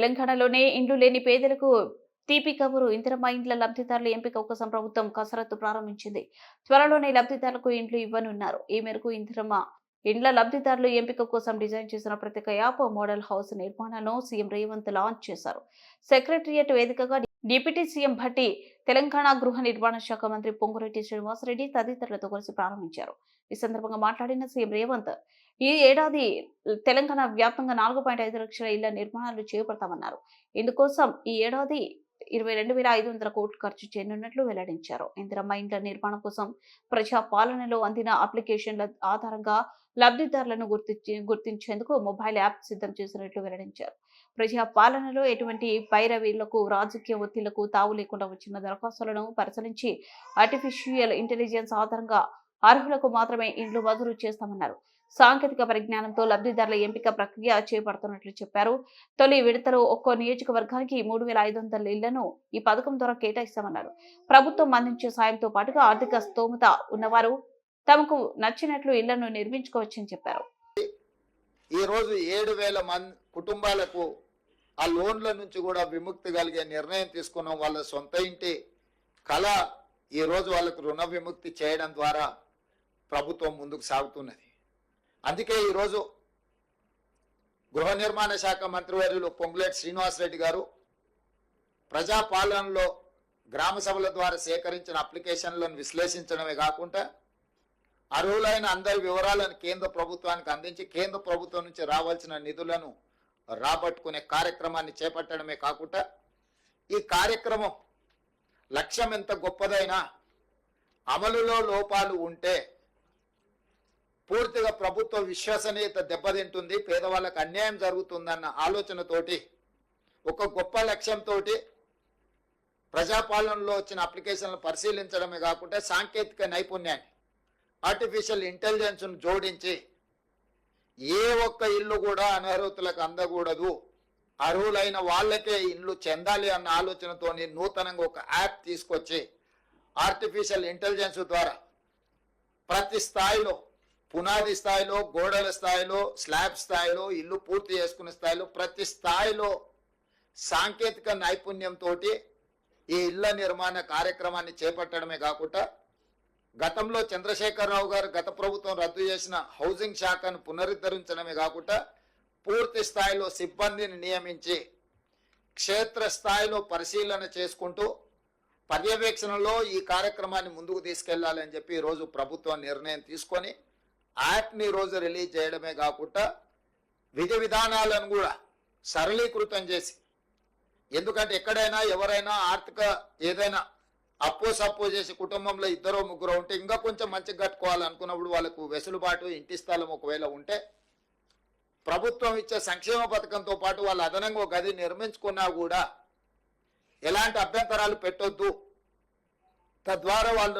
తెలంగాణలోనే ఇండ్లు లేని పేదలకు తీపి కబురు ఇందిరమ్మ ఇండ్ల లబ్ధిదారుల ఎంపిక కోసం ప్రభుత్వం కసరత్తు ప్రారంభించింది. త్వరలోనే లబ్ధిదారులకు ఇండ్లు ఇవ్వనున్నారు. ఈ మేరకు ఇందిరమ్మ ఇండ్ల లబ్ధిదారుల ఎంపిక కోసం డిజైన్ చేసిన ప్రత్యేక యాప్ మోడల్ హౌస్ నిర్మాణాలను సీఎం రేవంత్ లాంచ్ చేశారు. సెక్రటరియట్ వేదికగా డిప్యూటీ సీఎం భట్టి, తెలంగాణ గృహ నిర్మాణ శాఖ మంత్రి పొంగురెడ్డి శ్రీనివాసరెడ్డి తదితరులతో కలిసి ప్రారంభించారు. ఈ సందర్భంగా మాట్లాడిన సీఎం రేవంత్, ఈ ఏడాది తెలంగాణ వ్యాప్తంగా 4.5 లక్షల ఇళ్ల నిర్మాణాలు చేపడతామన్నారు. ఇందుకోసం ఈ ఏడాది 22,500 కోట్లు ఖర్చు చేయనున్నట్లు వెల్లడించారు. ఇందిరమ్మ ఇండ్ల నిర్మాణం కోసం ప్రజా పాలనలో అందిన అప్లికేషన్ల ఆధారంగా లబ్ధిదారులను గుర్తించేందుకు మొబైల్ యాప్ సిద్ధం చేసినట్లు వెల్లడించారు. ప్రజా పాలనలో ఎటువంటి పైరవీలకు, రాజకీయ ఒత్తిళ్లకు తావు లేకుండా వచ్చిన దరఖాస్తులను పరిశీలించి ఆర్టిఫిషియల్ ఇంటెలిజెన్స్ ఆధారంగా అర్హులకు మాత్రమే ఇండ్లు మంజూరు చేస్తామన్నారు. సాంకేతిక పరిజ్ఞానంతో లబ్ధిదారుల ఎంపిక ప్రక్రియ చేపడుతున్నట్లు చెప్పారు. తొలి విడతలో ఒక్కో నియోజకవర్గానికి 3,500 ఇళ్లను ఈ పథకం ద్వారా కేటాయిస్తామన్నారు. ప్రభుత్వం అందించే సాయంతో పాటుగా ఆర్థిక స్తోమత ఉన్నవారు తమకు నచ్చినట్లు ఇళ్లను నిర్మించుకోవచ్చని చెప్పారు. ఈ రోజు 7,000 మంది కుటుంబాలకు ఆ లోన్ల నుంచి కూడా విముక్తి కలిగే నిర్ణయం తీసుకున్నాం. వాళ్ళ సొంత ఇంటి కళ ఈ రోజు వాళ్ళకు రుణ విముక్తి చేయడం ద్వారా ప్రభుత్వం ముందుకు సాగుతున్నది. అందుకే ఈరోజు గృహ నిర్మాణ శాఖ మంత్రివర్యులు పొంగులేటి శ్రీనివాసరెడ్డి గారు ప్రజాపాలనలో గ్రామ సభల ద్వారా సేకరించిన అప్లికేషన్లను విశ్లేషించడమే కాకుండా అర్హులైన అందరి వివరాలను కేంద్ర ప్రభుత్వానికి అందించి కేంద్ర ప్రభుత్వం నుంచి రావాల్సిన నిధులను రాబట్టుకునే కార్యక్రమాన్ని చేపట్టడమే కాకుండా ఈ కార్యక్రమం లక్ష్యం ఎంత గొప్పదైనా అమలులో లోపాలు ఉంటే పూర్తిగా ప్రభుత్వ విశ్వసనీయత దెబ్బతింటుంది, పేదవాళ్ళకు అన్యాయం జరుగుతుందన్న ఆలోచనతోటి ఒక గొప్ప లక్ష్యంతో ప్రజాపాలనలో వచ్చిన అప్లికేషన్లను పరిశీలించడమే కాకుండా సాంకేతిక నైపుణ్యాన్ని, ఆర్టిఫిషియల్ ఇంటెలిజెన్స్ను జోడించి ఏ ఒక్క ఇల్లు కూడా అనర్హులకు అందకూడదు, అర్హులైన వాళ్ళకే ఇల్లు చెందాలి అన్న ఆలోచనతో నూతనంగా ఒక యాప్ తీసుకొచ్చి ఆర్టిఫిషియల్ ఇంటెలిజెన్స్ ద్వారా ప్రతి స్థాయిలో, పునాది స్థాయిలో, గోడల స్థాయిలో, స్లాబ్ స్థాయిలో, ఇల్లు పూర్తి చేసుకునే స్థాయిలో ప్రతి స్థాయిలో సాంకేతిక నైపుణ్యంతో ఈ ఇళ్ల నిర్మాణ కార్యక్రమాన్ని చేపట్టడమే కాకుండా గతంలో చంద్రశేఖరరావు గారు గత ప్రభుత్వం రద్దు చేసిన హౌసింగ్ శాఖను పునరుద్ధరించడమే కాకుండా పూర్తి స్థాయిలో సిబ్బందిని నియమించి క్షేత్ర స్థాయిలో పరిశీలన చేసుకుంటూ పర్యవేక్షణలో ఈ కార్యక్రమాన్ని ముందుకు తీసుకెళ్లాలని చెప్పి ఈరోజు ప్రభుత్వం నిర్ణయం తీసుకొని యాప్ని ఈరోజు రిలీజ్ చేయడమే కాకుండా విధి విధానాలను కూడా సరళీకృతం చేసి, ఎందుకంటే ఎక్కడైనా ఎవరైనా ఆర్థిక ఏదైనా అప్పు సప్పు చేసి కుటుంబంలో 2-3 ఉంటే ఇంకా కొంచెం మంచిగా కట్టుకోవాలనుకున్నప్పుడు వాళ్ళకు వెసులుబాటు, ఇంటి స్థలం ఒకవేళ ఉంటే ప్రభుత్వం ఇచ్చే సంక్షేమ పథకంతో పాటు వాళ్ళు అదనంగా ఒక గది నిర్మించుకున్నా కూడా ఎలాంటి అభ్యంతరాలు పెట్టొద్దు, తద్వారా వాళ్ళు